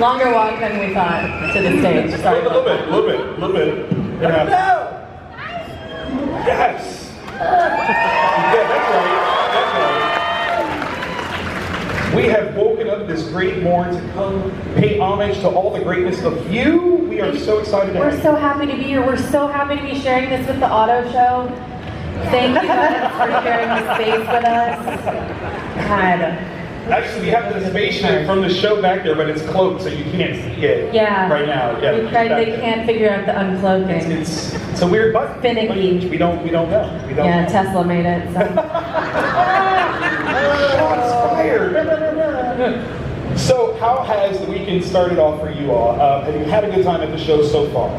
Longer walk than we thought to the stage. Sorry. A little bit. Yeah. No! Yes! Yeah, that's right. We have woken up this great morn to come pay homage to all the greatness of you. We are so excited to have We're you. so happy to be here. We're so happy to be sharing this with the auto show. Thank you guys for sharing the space with us. God. Actually, we have the spaceship from the show back there, but it's cloaked, so you can't see it right now. Yeah, We tried, they can't figure out the uncloaking. It's a weird button. Finicky. We don't know. We don't Yeah, know. Tesla made it. So. Shots fired. So, how has the weekend started off for you all? Have you had a good time at the show so far?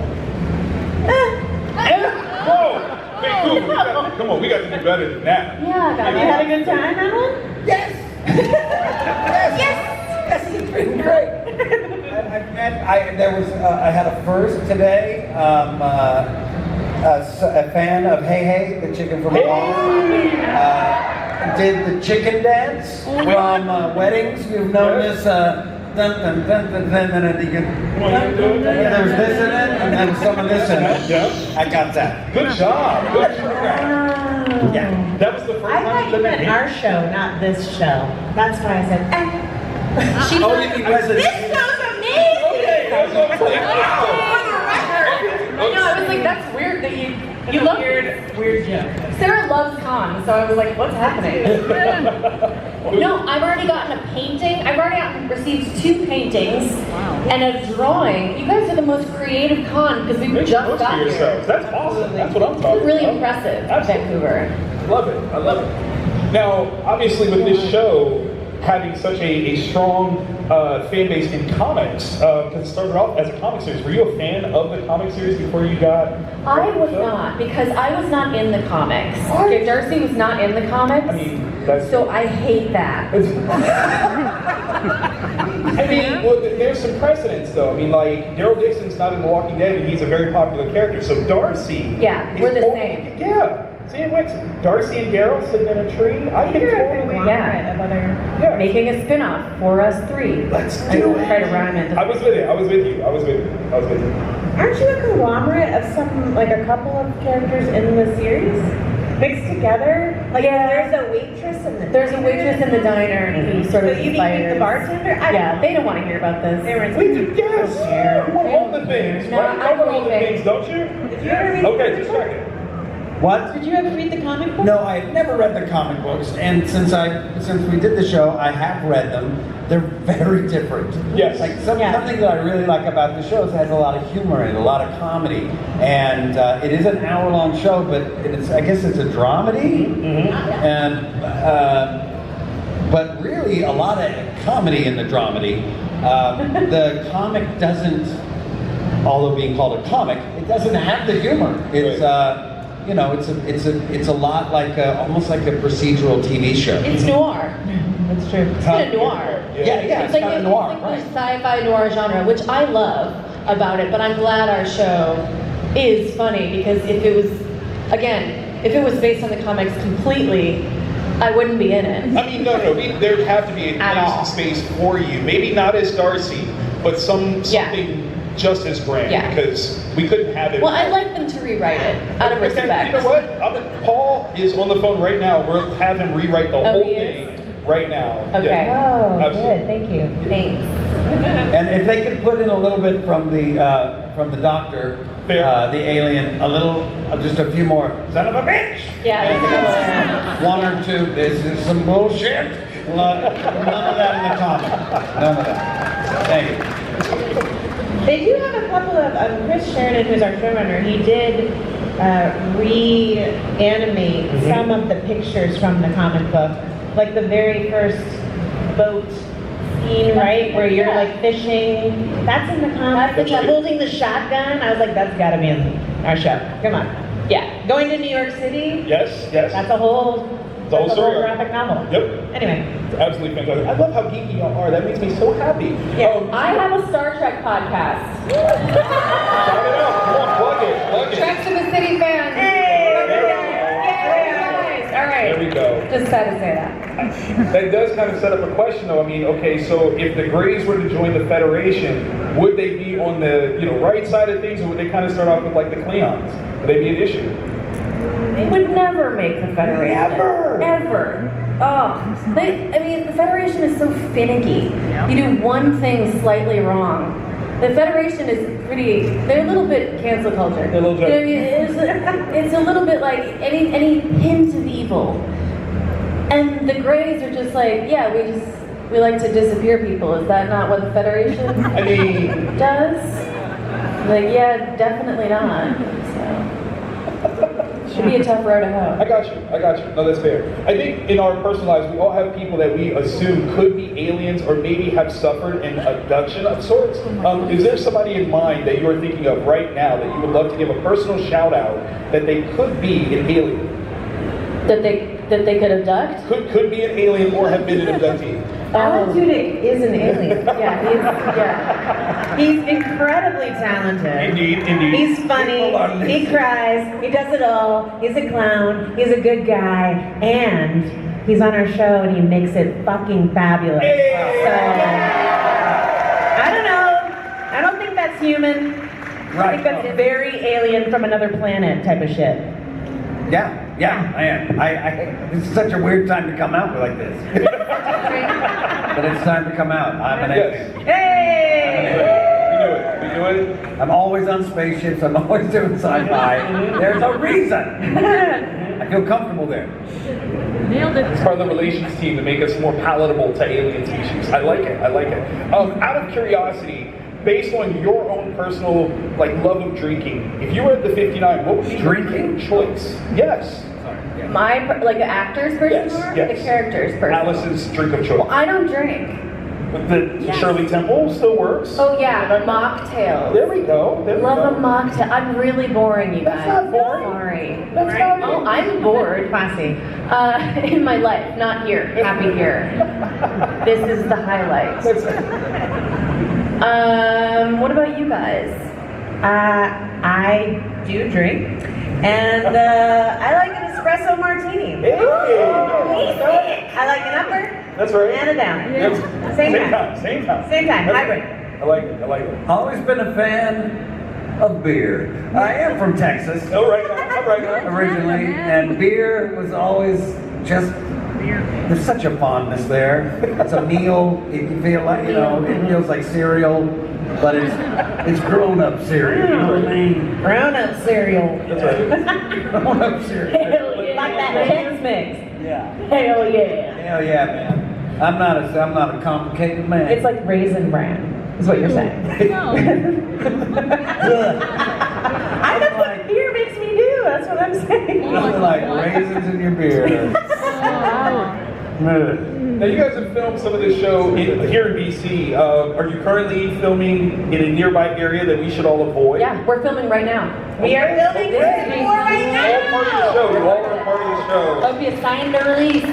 Whoa! Vancouver, come on, we got to do better than that. Yeah, Have you had a good time, Emma? Yes! Yes, it's been great. I had a first today. A fan of Hey Hey, the chicken from Hawaii. Did the chicken dance from weddings. You've known this. Dun dun dun dun dun dun dun. And there was this in it, and then some of this in it. Yeah. I got that. Good job. Good job. Yeah. That was the first I time thought you meant our show, not this show. That's why I said, She Oh, you mean Resident this show's amazing! Okay, that's what I'm saying. I know, I was like, that's weird that you love Weird joke. Sarah loves cons, so I was like, what's happening? No, I've already gotten a painting. I've already received 2 paintings and a drawing. You guys are the most creative con because we Make just the most got of here. yourselves. That's awesome. That's what I'm talking It's really about. impressive, Absolutely. Vancouver. Love it. I love it. Now, obviously, with this show having such a strong fan base in comics, because it started off as a comic series. Were you a fan of the comic series before you got? I was not, because I was not in the comics. Okay, Darcy was not in the comics. I mean, that's. So I hate that. I mean, well, there's some precedents, though. I mean, like, Daryl Dixon's not in The Walking Dead, and he's a very popular character. So Darcy. Yeah, is we're the totally- same. Yeah. See, it went Darcy and Daryl sitting in a tree. I can totally. Yeah. Making a spin-off for us 3. Let's I do it. try to rhyme it. I was with you. Aren't you a conglomerate of some, like a couple of characters in the series? Mixed together? Like there's a waitress in the There's a waitress in the diner who sort of So you mean inspires. the bartender? Yeah, they don't want to hear about this. They were in We do, yes. You want all the things, No, right? You I want all the believe it. things, don't you? Did you ever read Okay, just a second. What? Did you ever read the comic book? No, I've never read the comic books, and since we did the show, I have read them. They're very different. Yes. Like something that I really like about the show is it has a lot of humor and a lot of comedy, and it is an hour-long show, but I guess it's a dramedy, and but really a lot of comedy in the dramedy. The comic doesn't, although being called a comic, it doesn't have the humor. It's you know, it's a lot like almost like a procedural TV show. It's noir. That's true. It's kind of noir. Yeah, it's kind of noir, it's right? like the sci-fi noir genre, which I love about it, but I'm glad our show is funny because if it was based on the comics completely, I wouldn't be in it. I mean, no. There'd have to be a At place all. and space for you. Maybe not as Darcy, but something just as grand. Yeah. Because we couldn't have it. Well, I'd like them to rewrite it out of Okay, respect. you know what? Paul is on the phone right now. We'll have him rewrite the whole he thing is? right now. Okay. Yeah. Oh, Absolutely. good. Thank you. Thanks. And if they could put in a little bit from the doctor, Fair. the alien, a little, just a few more. Son of a bitch! Yeah, that's a good one. 1 or 2. This is some bullshit. None of that in the comic. None of that. Thank you. They do have a couple of, Chris Sheridan, who's our showrunner, he did reanimate some of the pictures from the comic book. Like the very first boat scene, right, where you're like fishing. That's in the comic. That's in the- Holding the shotgun. I was like, that's gotta be in our show. Come on. Yeah. Going to New York City, Yes. that's a whole story. graphic novel. Yep. Anyway. Absolutely fantastic. I love how geeky y'all are. That makes me so happy. Yeah. I have a Star Trek podcast. Shout it out. Come on, plug it. Trek to the City fans. Hey! All right. There we go. Just had to say that. That does kind of set up a question, though. I mean, okay, so if the Greys were to join the Federation, would they be on the right side of things, or would they kind of start off with like the Klingons? Would they be an issue? They would never make the Federation. Never. Ever. Oh, the Federation is so finicky. You do one thing slightly wrong. The Federation is they're a little bit cancel culture. They're a little bit. It's a little bit like any hint of evil. And the Greys are just like, yeah, we like to disappear people. Is that not what the Federation I mean, does? Like, yeah, definitely not. So. Should be a tough road to hoe. I got you. No, that's fair. I think in our personal lives, we all have people that we assume could be aliens or maybe have suffered an abduction of sorts. Is there somebody in mind that you're thinking of right now that you would love to give a personal shout out that they could be an alien? That they could abduct? Could be an alien or have been an abductee. Alan Tudyk is an alien. He's incredibly talented. Indeed. He's funny. He cries. He does it all. He's a clown. He's a good guy, and he's on our show, and he makes it fucking fabulous. Hey! So I don't know. I don't think that's human. I think that's very alien from another planet type of shit. Yeah, I am. It's such a weird time to come out like this. But it's time to come out. I'm an alien. Hey! We do it. I'm always on spaceships. I'm always doing sci-fi. There's a reason. I feel comfortable there. Nailed it. It's part of the relations team to make us more palatable to alien species. I like it. Out of curiosity, based on your own personal love of drinking, if you were at the 59, what would be Drinking? your choice? Yes. The actor's person or Yes. the character's person? Alice's drink of choice. Well, I don't drink. But the Yes. Shirley Temple still works. Oh yeah, the mocktails. There we go. Love a mocktail. I'm really boring, you guys. That's not boring. Sorry. That's not Oh, I'm bored. Classy. In my life, not here. Happy here. This is the highlight. What about you guys? I do drink, and I like an espresso martini. Hey. I like an upper That's right. and a down. Yep. Same time. Same time. Hybrid. I like it. Always been a fan of beer. I am from Texas All right now. originally, and beer was always just. There's such a fondness there. It's a meal. You feel like it feels like cereal, but it's grown-up cereal. You know what I mean? Grown-up cereal. That's right. Grown-up cereal. Like that Chex Mix. Yeah. Hell yeah. Hell yeah, man. I'm not a complicated man. It's like Raisin Bran, is what you're saying. No. That's what beer makes me do. That's what I'm saying. Nothing like raisins in your beer. Now you guys have filmed some of this show here in BC. Are you currently filming in a nearby area that we should all avoid? Yeah, we're filming right now. We are filming more right All part of the now. show. You all are a part of the show. That'll be a sign to release.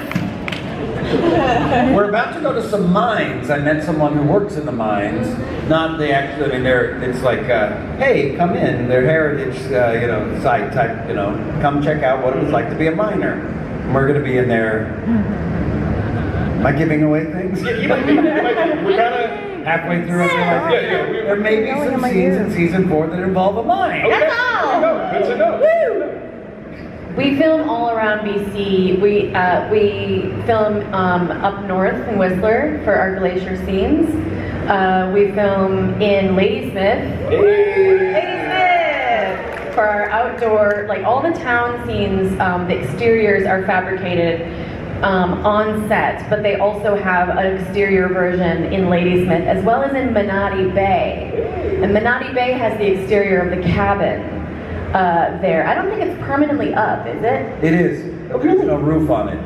We're about to go to some mines. I met someone who works in the mines. Not the actual. I mean, it's like, hey, come in. They're heritage, site type. Come check out what it was like to be a miner. And we're going to be in there. Am I giving away things? Yeah, you might be. We're kind of Halfway through, I realize there may be some scenes in season 4 that involve a mine. Okay. Good to know. We film all around BC. We film up north in Whistler for our glacier scenes. We film in Ladysmith. Ladysmith! For our outdoor, all the town scenes, the exteriors are fabricated on set, but they also have an exterior version in Ladysmith as well as in Manatee Bay. And Manatee Bay has the exterior of the cabin there. I don't think it's permanently up, is it? It is. There's no roof on it.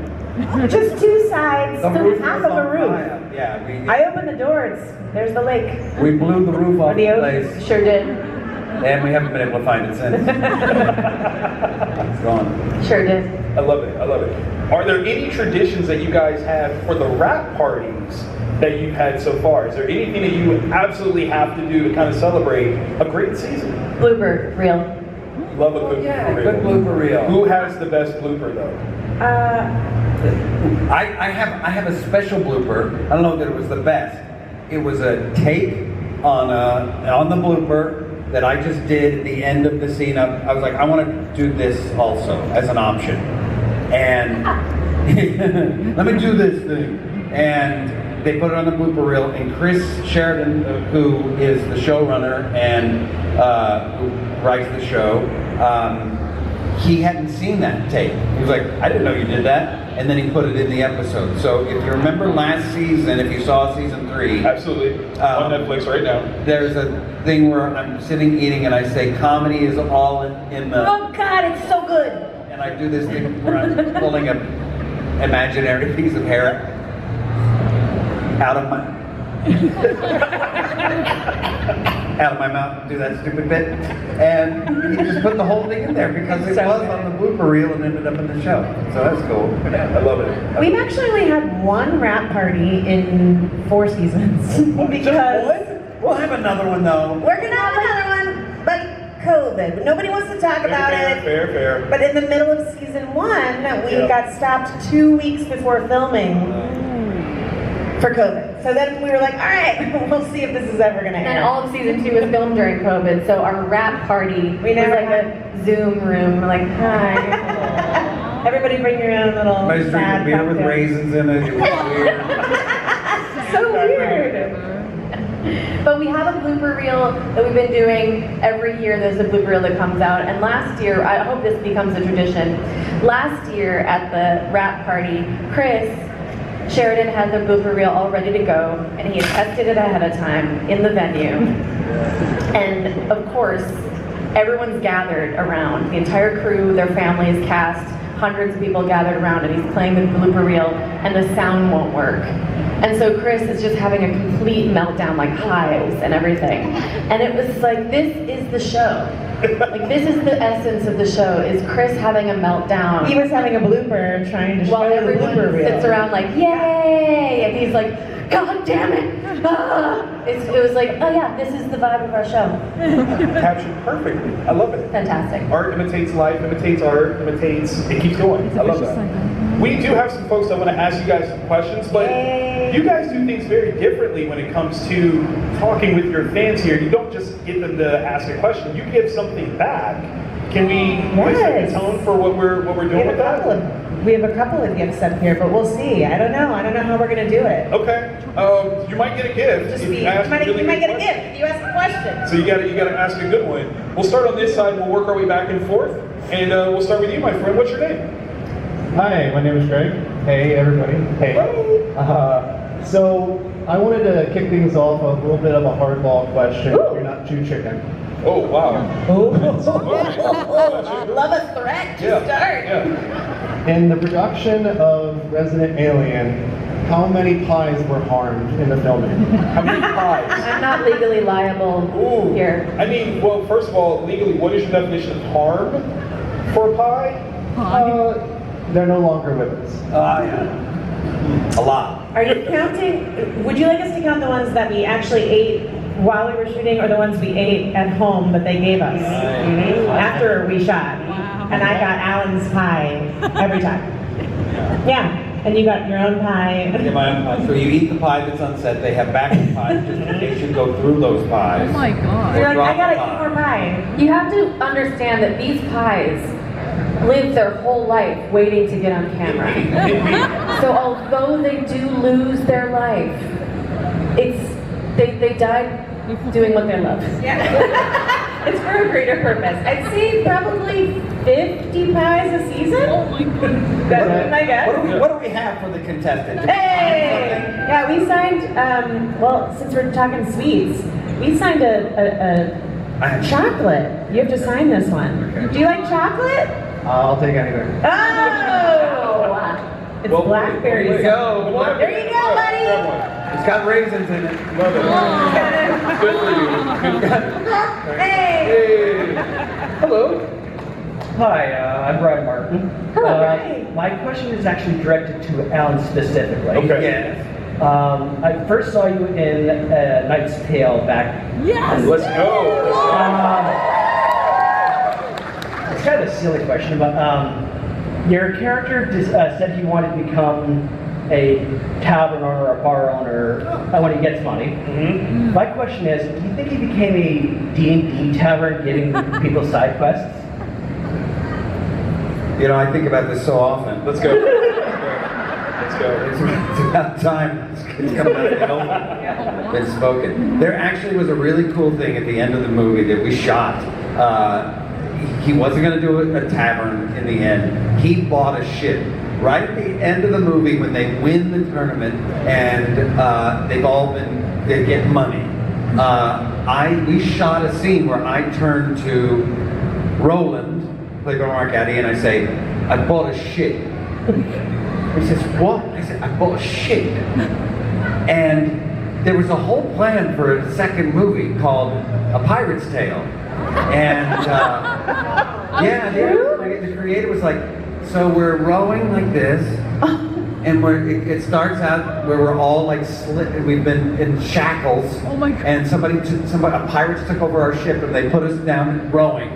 Just two sides, The so roof half is of a on roof. fire. Yeah, I opened the door, there's the lake. we blew the roof off the The place, Sure did. and we haven't been able to find it since. It's gone. Sure did. I love it. Are there any traditions that you guys have for the rap parties that you've had so far? Is there anything that you absolutely have to do to kind of celebrate a great season? Blooper reel. Love a good Yeah, blooper good reel. blooper reel. Who has the best blooper though? I have a special blooper. I don't know that it was the best. It was a take on the blooper that I just did at the end of the scene. I was like, I want to do this also as an option, and let me do this thing. And they put it on the blooper reel. And Chris Sheridan, who is the showrunner and who writes the show, he hadn't seen that tape. He was like, I didn't know you did that. And then he put it in the episode. So if you remember last season, if you saw season 3, Absolutely. On Netflix right now. there's a thing where I'm sitting eating and I say comedy is all in the, Oh God, it's so good. and I do this thing where I'm pulling an imaginary piece of hair out of my out of my mouth, do that stupid bit, and he just put the whole thing in there because it was on the blooper reel and ended up in the show. So that's cool. I love it. We've actually only had one rap party in 4 seasons because We'll have another one though. we're gonna have another one, but COVID. Nobody wants to talk about it. Fair. But in the middle of season 1, we Yeah. got stopped 2 weeks before filming for COVID. So then we were like, all right, we'll see if this is ever gonna And end. all of season 2 was filmed during COVID, so our rap party We was never like had- a Zoom room. We're like, hi. Everybody bring your own little Everybody's sad drinking beer with cocktail. raisins in it. It was weird. So weird. But we have a blooper reel that we've been doing every year. There's a blooper reel that comes out. And last year, I hope this becomes a tradition. Last year at the rap party, Chris Sheridan had the blooper reel all ready to go, and he had tested it ahead of time in the venue. And of course, everyone's gathered around. The entire crew, their families, cast, hundreds of people gathered around, and he's playing the blooper reel, and the sound won't work. And so Chris is just having a complete meltdown, like hives and everything. And it was like, this is the show. Like, this is the essence of the show, is Chris having a meltdown. He was having a blooper trying to While show the everyone blooper reel. sits around like, yay! And he's like, God damn it! Ah! It was like, oh yeah, this is the vibe of our show. Captured perfectly. I love it. Fantastic. Art imitates life, imitates art, it keeps going. I love that. We do have some folks that want to ask you guys some questions, but Yay. you guys do things very differently when it comes to talking with your fans here. You don't just get them to ask a question, you give something back. Can we set Yes. the tone for what we're doing with that? We have a couple of gifts up here, but we'll see. I don't know how we're gonna do it. Okay. You might get a gift Just if be, you ask a really you might good get a question. gift if you ask a question. So you gotta ask a good one. We'll start on this side, we'll work our way back and forth, and we'll start with you, my friend. What's your name? Hi, my name is Greg. Hey, everybody. Hey. So I wanted to kick things off with a little bit of a hardball question. Ooh. You're not too chicken. Oh, wow. Love a threat to start. Yeah. In the production of Resident Alien, how many pies were harmed in the filming? How many pies? I'm not legally liable Ooh. here. I mean, well, first of all, legally, what is your definition of harm for a pie? They're no longer with us. Yeah. A lot. Are you counting? Would you like us to count the ones that we actually ate while we were shooting, or the ones we ate at home that they gave us after we shot? And I got Alan's pie every time. Yeah, and you got your own pie. Get my own pie. So you eat the pie that's on set. They have backup pies just in case you go through those pies. Oh my God. You're like, Drop I gotta the eat more pie. You have to understand that these pies live their whole life waiting to get on camera. So although they do lose their life, they died doing what they love. Yeah. It's for a greater purpose. I'd say probably 50 pies a season. Oh my God. That's my guess. What do we have for the contestant? Hey! Yeah, we signed, well, since we're talking sweets, we signed a chocolate. You have to sign this one. Do you like chocolate? I'll take anything. Oh! It's blackberry. There you go. There you go, buddy. It's got raisins in it. Love it. Good for you. Hey! Hey. Hello. Hi, I'm Brian Martin. Hello, Brian. My question is actually directed to Alan specifically. Okay. Yes. I first saw you in Knight's Tale back. Yes. Let's go. It's kind of a silly question, but Your character said he wanted to become a tavern owner or a bar owner when he gets money. Mm-hmm. My question is, do you think he became a D&D tavern giving people side quests? You know, I think about this so often. Let's go. Let's go. It's about time. It's coming out of the open. Been spoken. There actually was a really cool thing at the end of the movie that we shot. He wasn't going to do a tavern in the end. He bought a ship. Right at the end of the movie, when they win the tournament and they get money, we shot a scene where I turned to Roland, played by Mark Addy, and I say, I bought a ship. He says, what? I said, I bought a ship. And there was a whole plan for a second movie called A Pirate's Tale. And the creator was like, so we're rowing like this, and it starts out where we're all like we've been in shackles. Oh my God. And pirates took over our ship and they put us down rowing.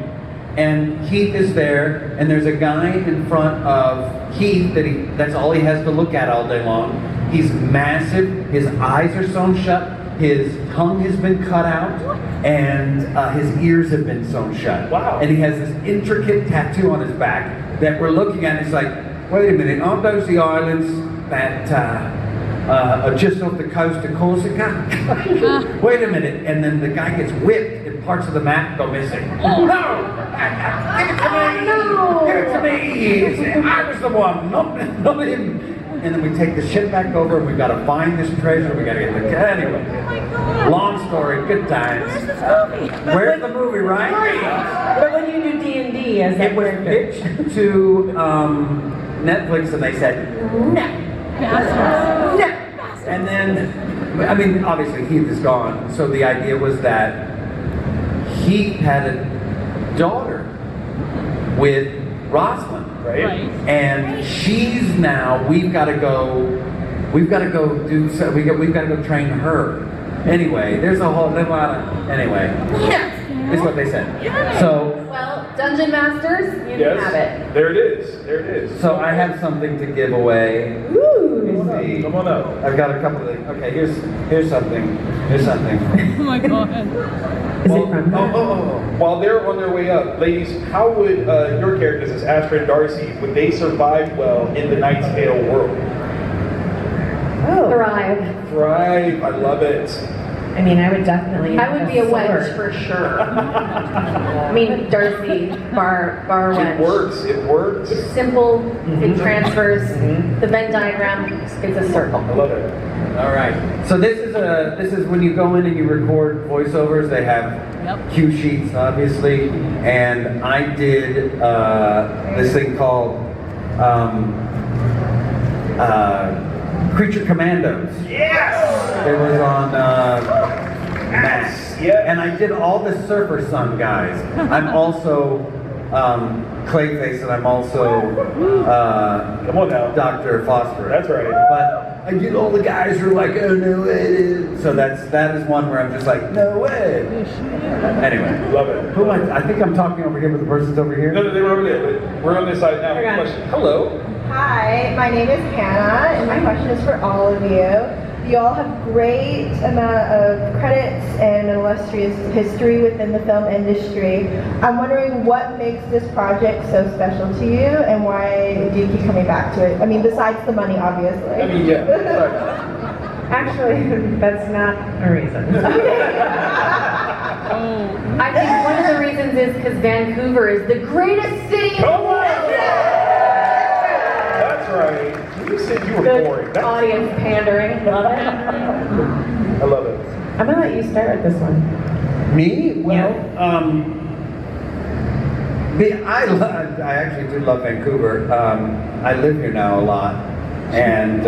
And Heath is there, and there's a guy in front of Heath that's all he has to look at all day long. He's massive, his eyes are sewn shut, his tongue has been cut out, and his ears have been sewn shut. Wow. And he has this intricate tattoo on his back that we're looking at. It's like, wait a minute, aren't those the islands that are just off the coast of Corsica? Wait a minute. And then the guy gets whipped and parts of the map go missing. No! Give it to me! No! Give it to me! I was the one, not him. And then we take the ship back over and we've got to find this treasure. We got to get the anyway. Long story, good times. Where's the movie, right? But when you do D&D as It a was character, pitched to Netflix and they said, no. No. And then, I mean, obviously Heath is gone. So the idea was that Heath had a daughter with Rosalind. Right? And she's now, we've got to go train her. Anyway, there's a whole lot of, anyway, is what they said. So, Well, Dungeon Masters, you can have it. There it is. There it is. so I have something to give away. Let me see. Come on up. I've got a couple of things. Okay, here's something. Here's something. Oh my God. is it from While they're on their way up, ladies, how would your characters as Astra and Darcy, would they survive well in the Knight's Tale world? Thrive. Thrive. I love it. I mean, I would definitely. I would be a wedge sword. for sure. I mean, Darcy, bar wedge. It works. It works. It's simple, it transfers, the Venn diagram, it's a circle. I love it. All right. So this is when you go in and you record voiceovers. They have cue sheets, obviously, and I did this thing called Creature Commandos. Yes! It was on Max. Yeah. And I did all the Surfer Sun guys. I'm also Clayface, and I'm also Come on now. Dr. Phosphorus. That's right. But I did all the guys who are like, oh no way. So that is one where I'm just like, no way. Anyway. Love it. Who am I think I'm talking over here, but the person's over here. No, they were over there. But we're on this side now. Okay. Question. Hello. Hi, my name is Hannah, and my question is for all of you. You all have great amount of credits and illustrious history within the film industry. I'm wondering what makes this project so special to you, and why do you keep coming back to it? I mean, besides the money, obviously. I mean, yeah. Sorry. Actually, that's not a reason. I think one of the reasons is because Vancouver is the greatest city in the Come on! world. That's right. You said you were Good boring. That's, audience pandering, love it. I love it. I'm gonna let you start with this one. Me? Well, I actually do love Vancouver. I live here now a lot, and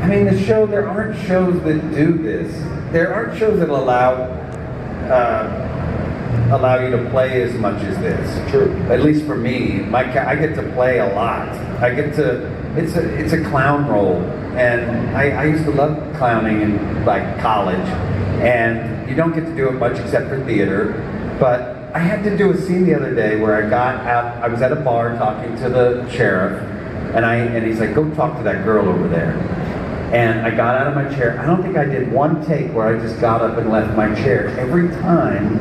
I mean there aren't shows that do this. There aren't shows that allow you to play as much as this. True. At least for me, I get to play a lot. I get to. It's a clown role, and I used to love clowning in like college, and you don't get to do it much except for theater. But I had to do a scene the other day where I got out. I was at a bar talking to the sheriff, and he's like, "Go talk to that girl over there." And I got out of my chair. I don't think I did one take where I just got up and left my chair. Every time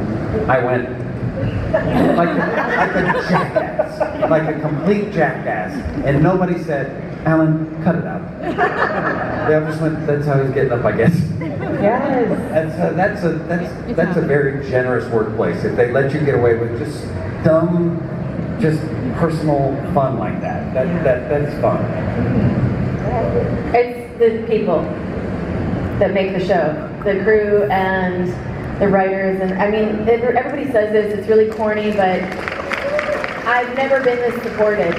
I went like a jackass, like a complete jackass, and nobody said, "Alan, cut it out." They just went, "That's how he's getting up, I guess." Yes. That's a very generous workplace. If they let you get away with just dumb, just personal fun like that, that's fun. It's the people that make the show, the crew and the writers, and I mean, everybody says this, it's really corny, but I've never been this supported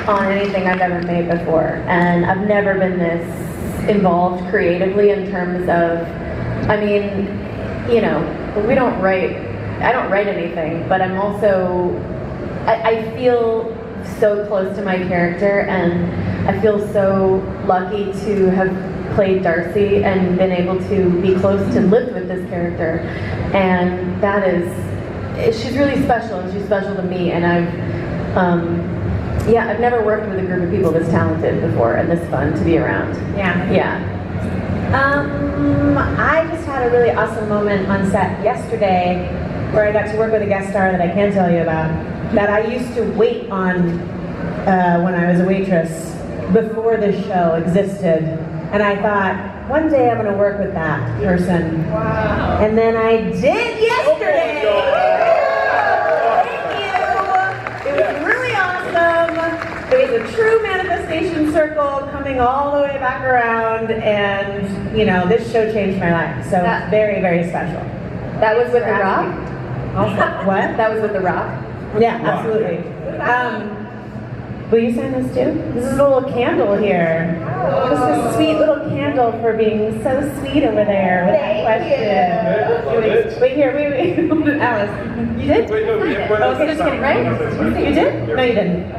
on anything I've ever made before, and I've never been this involved creatively in terms of, I mean, you know, I don't write anything, but I'm also, I feel so close to my character, and I feel so lucky to have played Darcy and been able to be close to live with this character, and that is, she's really special, and she's special to me, and I've never worked with a group of people this talented before and this fun to be around. Yeah. I just had a really awesome moment on set yesterday where I got to work with a guest star that I can tell you about, that I used to wait on when I was a waitress before this show existed. And I thought, one day I'm going to work with that person. Wow. And then I did yesterday. Thank you. It was really awesome. It was a true manifestation circle coming all the way back around, and you know, this show changed my life. So it's very, very special. That was with The Rock? Also, what? That was with The Rock? Yeah, absolutely. Will you sign this too? This is a little candle here. This is a sweet little candle for being so sweet over there with that question. Wait here, wait. Alice, you did? Wait, no, Okay, just kidding, right? You did? No, you didn't.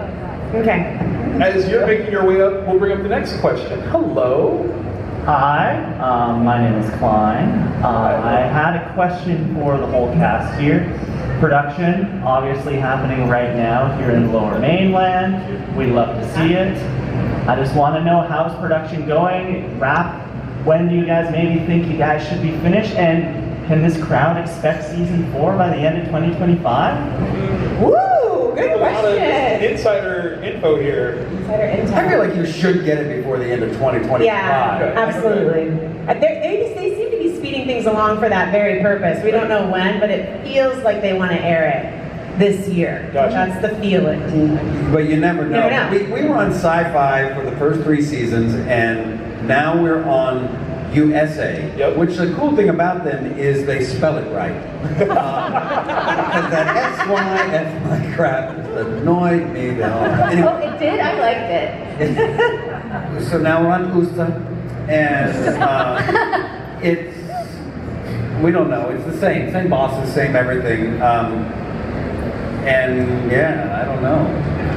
Okay. As you're making your way up, we'll bring up the next question. Hello. Hi, my name is Klein. I had a question for the whole cast here. Production, obviously happening right now here in the Lower Mainland. We love to see it. I just want to know, how's production going? When do you guys maybe think you guys should be finished? And can this crowd expect season 4 by the end of 2025? Woo! Good A lot of question. insider info here. Insider intel. I feel like you should get it before the end of 2025. Yeah, absolutely. They seem to be speeding things along for that very purpose. We don't know when, but it feels like they want to air it this year. Gotcha. That's the feeling. But you never know. Never know. We were on Sci-Fi for the first 3 seasons, and now we're on USA. Yep. Which the cool thing about them is they spell it right. Because that SY crap annoyed me. Anyway. Oh, it did? I liked it. So now we're on USA, and it's, we don't know, it's the same bosses, same everything, and yeah, I don't know.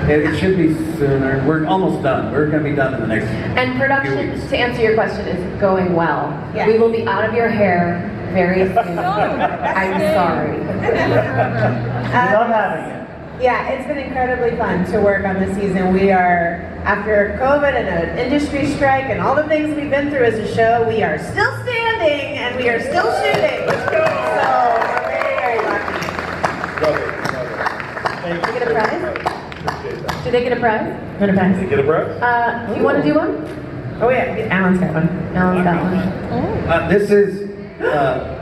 It should be sooner. We're almost done. We're going to be done in the next And production, few weeks. to answer your question, is going well. Yeah. We will be out of your hair very soon. I'm sorry. We love having it. Yeah, it's been incredibly fun to work on this season. We are, after COVID and an industry strike and all the things we've been through as a show, we are still standing and we are still shooting. So we're very, very lucky. Love it. Thank Did they get a prize? Appreciate that. Did they get a prize? What a Did you get a breath? You want to do one? Oh yeah, Alan's got one. Alan's got one. This is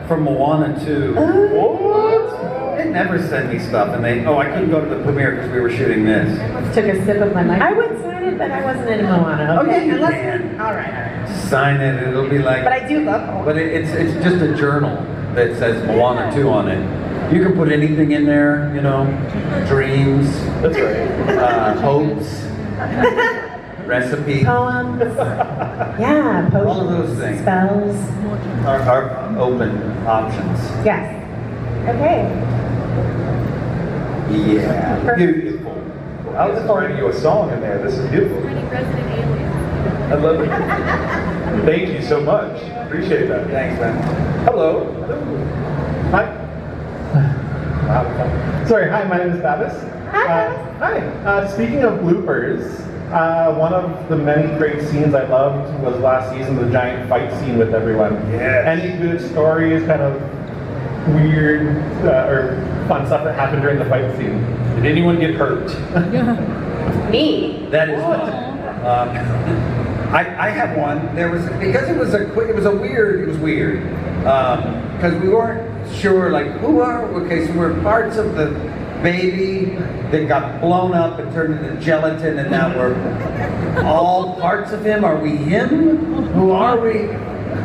from Moana 2. What? They never send me stuff, and I couldn't go to the premiere because we were shooting this. Took a sip of my mic. I would sign it, but I wasn't in Moana. Okay, Oh, yeah, you Unless- can. All right. Sign it, it'll be like. But I do love Moana. But it's just a journal that says Moana 2 on it. You can put anything in there, you know, dreams, That's right. hopes, recipes, Poems. Yeah, potions. all of those things Spells. are open options. Yes. Okay. Yeah. Perfect. Beautiful. I was just writing you a song in there. This is beautiful. Resident alien. I love it. Thank you so much. Appreciate that. Thanks, man. Hello. Hi. Sorry, hi, my name is Babis. Hi. Speaking of bloopers, one of the many great scenes I loved was last season, the giant fight scene with everyone. Yes. Any good stories, kind of weird or fun stuff that happened during the fight scene? Did anyone get hurt? Me. That is. I have one. There was because it was weird because we weren't sure like who are okay. So we're parts of the baby that got blown up and turned into gelatin, and now we're all parts of him. Are we him? Who are we?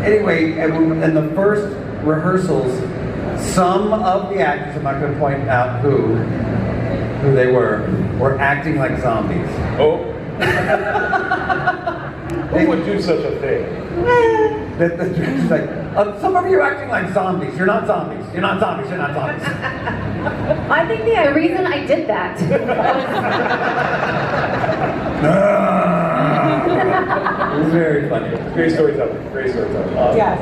Anyway, in the first rehearsals, some of the actors, I'm not going to point out who they were acting like zombies. Oh. Who would do such a thing? The director's like, some of you are acting like zombies. You're not zombies. You're not zombies. You're not zombies. I think the reason I did that It was very funny. Great storytelling. Great storytelling. Yes.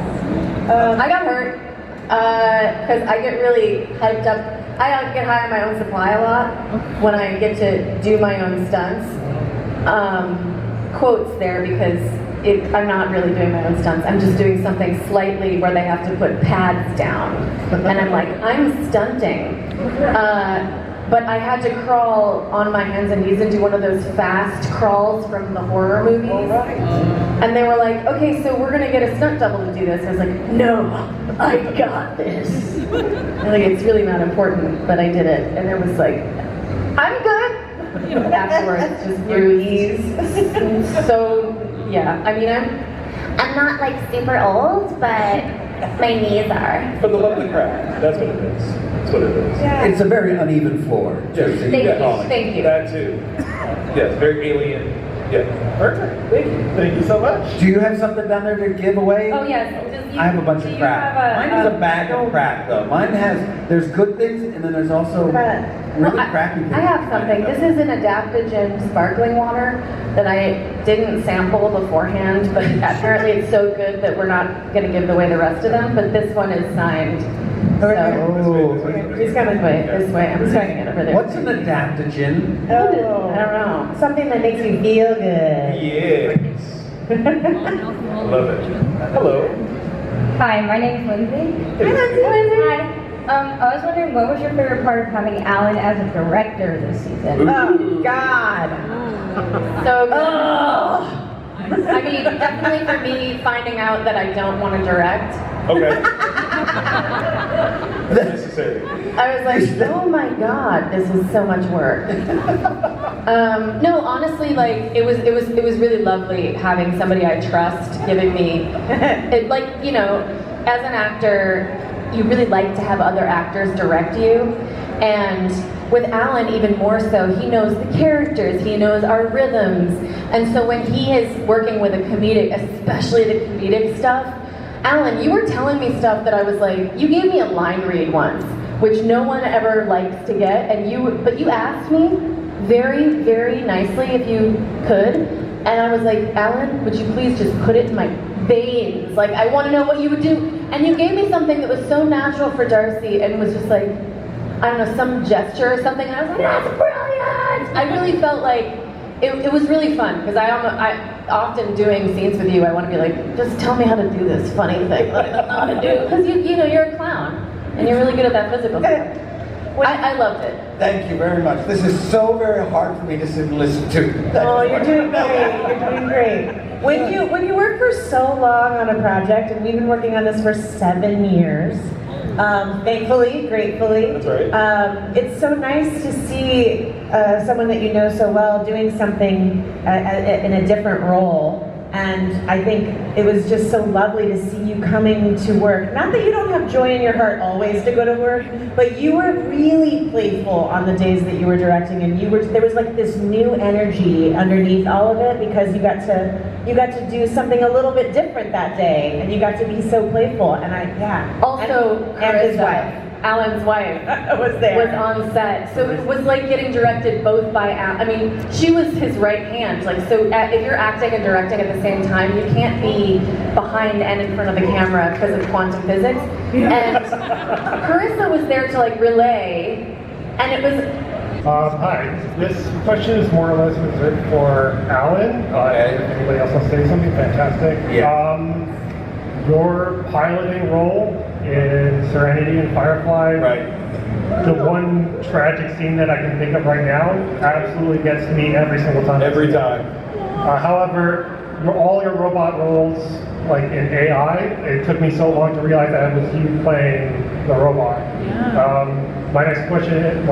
I got hurt because I get really hyped up. I get high on my own supply a lot when I get to do my own stunts. Quotes there because I'm not really doing my own stunts. I'm just doing something slightly where they have to put pads down. And I'm like, I'm stunting. But I had to crawl on my hands and knees and do one of those fast crawls from the horror movies. And they were like, okay, so we're gonna get a stunt double to do this. I was like, no, I got this. And like, it's really not important, but I did it. And it was like, I'm good. Afterwards, just bruised. So, yeah, I mean, I'm not like super old, but my knees are. For the love of the craft. That's what it is. That's what it is. It's a very uneven floor. Yes. Thank you. That too. Yes, very alien. Yeah. Perfect. Thank you. Thank you so much. Do you have something down there to give away? Oh, yes. I have a bunch of crap. Mine is a bag of crap, though. Mine there's good things, and then there's also really crappy things. I have something. This is an adaptogen sparkling water that I didn't sample beforehand, but apparently it's so good that we're not going to give away the rest of them, but this one is signed. So, He's coming this way. I'm starting it over there. What's an adaptogen? I don't know. Something that makes you feel good. Yes. I love it. Hello. Hi, my name is Lindsay. Hi, Lindsay. Hi. I was wondering, what was your favorite part of having Alan as a director this season? Oh, God. So, I mean, definitely for me, finding out that I don't want to direct. Okay. Necessary. I was like, oh my God, this is so much work. No, honestly, like it was really lovely having somebody I trust giving me, it, like, you know, as an actor, you really like to have other actors direct you, and with Alan even more so, he knows the characters, he knows our rhythms, and so when he is working with a comedic, especially the comedic stuff, Alan, you were telling me stuff that I was like, you gave me a line read once, which no one ever likes to get, but you asked me very, very nicely if you could, and I was like, Alan, would you please just put it in my veins? Like, I want to know what you would do. And you gave me something that was so natural for Darcy and was just like, I don't know, some gesture or something, and I was like, that's brilliant! I really felt like, it was really fun, because I often doing scenes with you, I want to be like, just tell me how to do this funny thing that I don't know how to do. Because you know, you're a clown, and you're really good at that physical stuff. I loved it. Thank you very much. This is so very hard for me to sit and listen to. Oh, you're doing great. You're doing great. When you work for so long on a project, and we've been working on this for 7 years, thankfully, gratefully. That's right. It's so nice to see someone that you know so well doing something in a different role. And I think it was just so lovely to see you coming to work. Not that you don't have joy in your heart always to go to work, but you were really playful on the days that you were directing, and there was like this new energy underneath all of it because you got to do something a little bit different that day, and you got to be so playful. And Also, and his wife. Alan's wife, Was there. was on set. So it was like getting directed both by Alan. I mean, she was his right hand. Like, so if you're acting and directing at the same time, you can't be behind and in front of the camera because of quantum physics. And Carissa was there to like relay, and it was. Hi. This question is more or less reserved for Alan. Okay. If anybody else wants to say something, fantastic. Yeah. Your piloting role in Serenity and Firefly. Right. The one tragic scene that I can think of right now absolutely gets me every single time. Every time. However, all your robot roles, like in AI, it took me so long to realize that it was you playing the robot. My question is,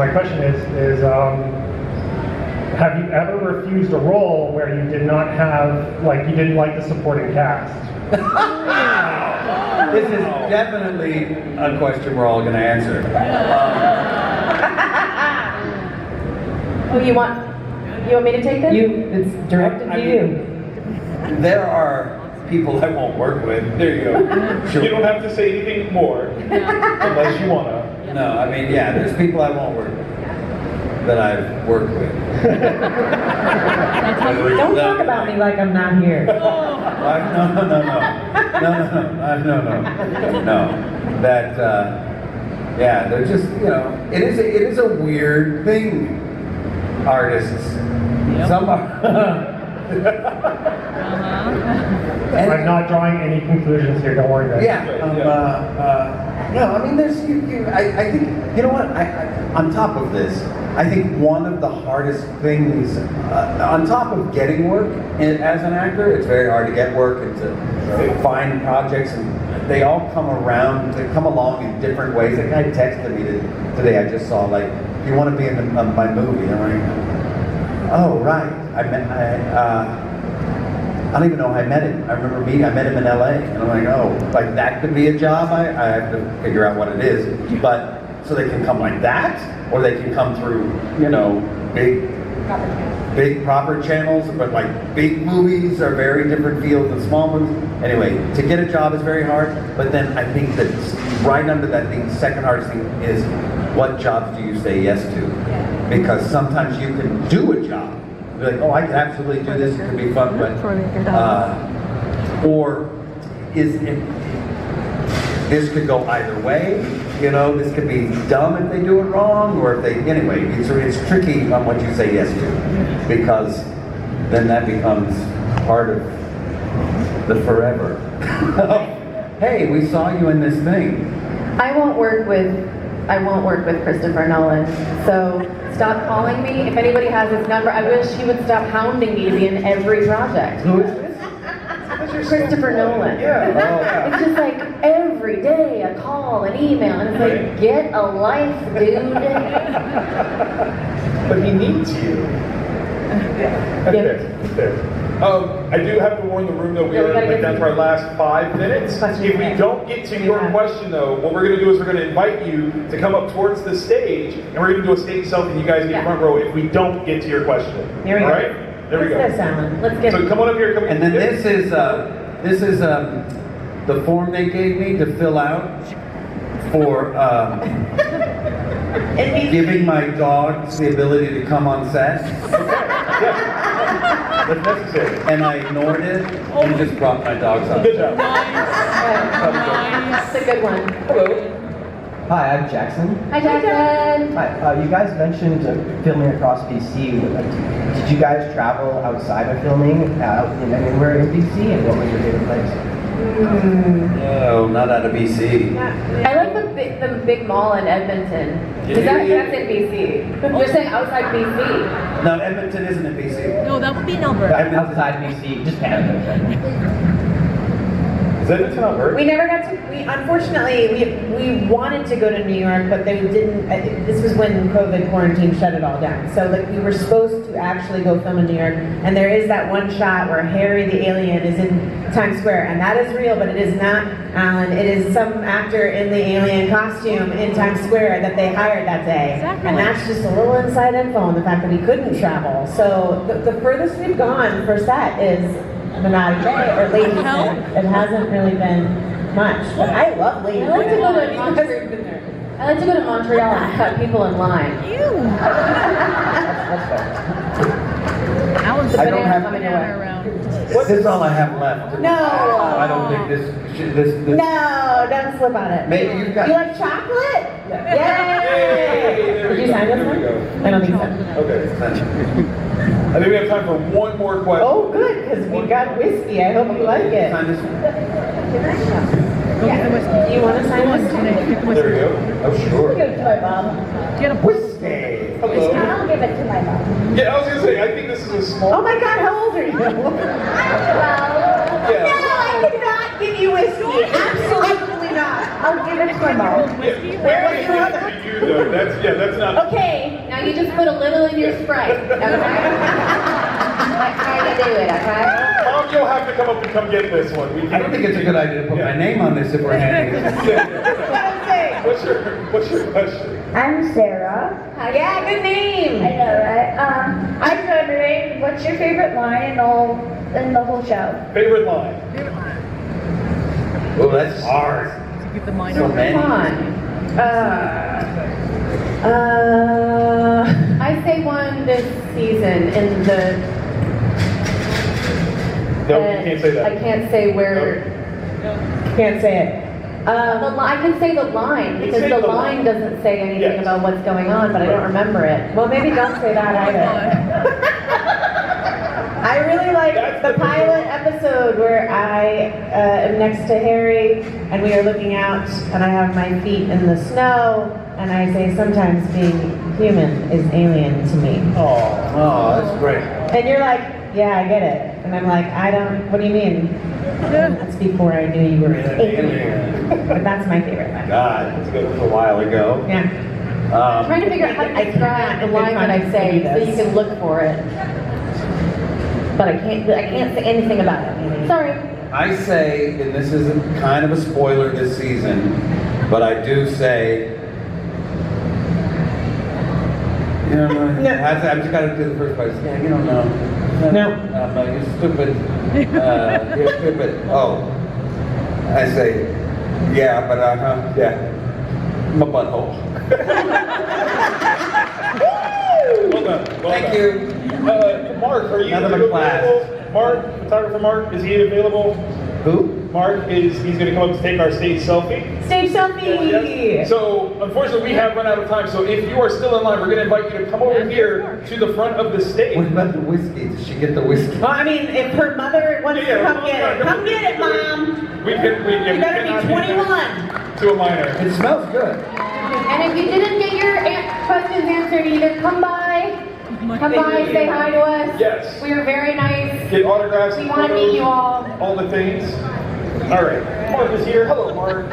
have you ever refused a role where you did not have, like, you didn't like the supporting cast? This is definitely a question we're all going to answer. Oh, you want me to take this? It's directed to you. There are people I won't work with. There you go. Sure. You don't have to say anything more unless you wanna. No, I mean, yeah, there's people I won't work with that I've worked with. Don't talk about me like I'm not here. No. That, yeah, they're just, you know, it is a weird thing, artists. Some are. I'm not drawing any conclusions here, don't worry about it. Yeah, no, I mean, I think, you know what, on top of this, I think one of the hardest things, on top of getting work as an actor, it's very hard to get work and to find projects, and they all come along in different ways. Like, guy texted me today, I just saw, like, you want to be in my movie? And I'm like, oh, right, I don't even know how I met him. I met him in LA, and I'm like, oh, like that could be a job. I have to figure out what it is. But so they can come like that, or they can come through, you know, big proper channels. But like big movies are very different fields than small movies. Anyway, to get a job is very hard. But then I think that right under that thing, the second hardest thing is what jobs do you say yes to? Because sometimes you can do a job. Be like, oh, I could absolutely do this, it could be fun, but, or this could go either way, you know, this could be dumb if they do it wrong, or if they, anyway, it's tricky on what you say yes to, because then that becomes part of the forever. Hey, we saw you in this thing. I won't work with Christopher Nolan. So stop calling me. If anybody has his number, I wish he would stop hounding me to be in every project. Who is this? Christopher Nolan. Yeah. It's just like every day a call, an email, and it's like, get a life, dude. But he needs you. That's fair. I do have to warn the room though, we Yeah, we are gotta like get down to our last 5 minutes. If we don't get to your question though, what we're going to do is we're going to invite you to come up towards the stage, and we're going to do a stage selfie, and you guys get front row if we don't get to your question. Here we go. All right? There we go. What's this, Alan? Let's get So come on up here. And then this is the form they gave me to fill out for giving my dogs the ability to come on set. That's necessary. And I ignored it and just brought my dogs on. Good job. That's a good one. Hello. Hi, I'm Jackson. Hi, Jackson. Hi, you guys mentioned filming across BC. Did you guys travel outside of filming anywhere in BC, and what was your favorite place? No, not out of BC. I like the big mall in Edmonton. That's in BC. You're saying outside BC. No, Edmonton isn't in BC. No, that would be in Alberta. Outside BC, just Canada. Is Edmonton Alberta? We never got to. Unfortunately, we wanted to go to New York, but they didn't. This was when COVID quarantine shut it all down. So like we were supposed to actually go film in New York, and there is that one shot where Harry the alien is in Times Square, and that is real, but it is not Alan. It is some actor in the alien costume in Times Square that they hired that day, and that's just a little inside info on the fact that we couldn't travel. So the furthest we've gone for set is Menage or Ladies Man. It hasn't really been much, but I love Ladies Man. I like to go to Montreal. I like to go to Montreal and cut people in line. That's fair. Alan's I don't have- coming around. This is all I have left. No. I don't think this. No, don't slip on it. Maybe you've got. You like chocolate? Yay! There Did we you go. sign this There we one? go. I don't think so. Okay. I think we have time for one more question. Oh, good, because we got whiskey. I hope you like it. Sign this one. Go get the whiskey. Do you want to sign Go on, this? Janae, get the There we whiskey. go. Oh, sure. Give it to my mom. Get a Whiskey. Hello. I'll give it to my mom. Yeah, I was gonna say, I think this is a small. Oh my God, how old are you? Well, No, I cannot give you whiskey. Absolutely not. I'll give it to my mom. Yeah, where is it to you though? That's not. Okay, now you just put a little in your Sprite, okay? Like how you do it, okay? Mom, you'll have to come up and come get this one. I don't think it's a good idea to put my name on this if we're handing it. What's your question? I'm Sarah. Yeah, good name. I know, right? I was wondering, what's your favorite line in the whole show? Favorite line? Oh, that's hard. Get the mind So over. many. Come on. I say one this season in the. No, you can't say that. I can't say where. Can't say it. I can say the line You because say the the line line. doesn't say anything Yes. about what's going on, but I don't remember it. Well, maybe don't say that either. I really like That's the the pilot episode where I am next to Harry and we are looking out and I have my feet in the snow and I say sometimes being human is alien to me. Oh, that's great. And you're like, yeah, I get it. And I'm like, I don't, what do you mean? That's before I knew you were an alien. But that's my favorite line. God, that was a while ago. Yeah. I'm trying to figure out how to describe the line that I say so you can look for it. But I can't say anything about it. Sorry. I say, and this isn't kind of a spoiler this season, but I do say, you know, I've just got to do the first part. Yeah, you don't know. No. You're stupid. You're stupid. Oh. I say, yeah, but yeah. I'm a butthole. Well done. Thank you. Mark, are you Another available? class. Mark, photographer Mark, is he available? Who? Mark he's going to come up to take our stage selfie. Stage selfie! So, unfortunately, we have run out of time. So, if you are still in line, we're going to invite you to come over here to the front of the stage. What about the whiskey? Did she get the whiskey? Well, I mean, if her mother wants to come get it, come get it, Mom! We You better be 21! To a minor. It smells good. And if you didn't get your questions answered either, come by, say hi to us. Yes. We are very nice. Get autographs. We want to meet you all. All the things. All right. Mark is here. Hello, Mark.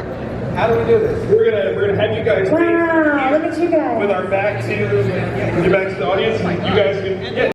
How do we do this? We're gonna have you guys Wow, look at you guys. with our back to the audience. You guys can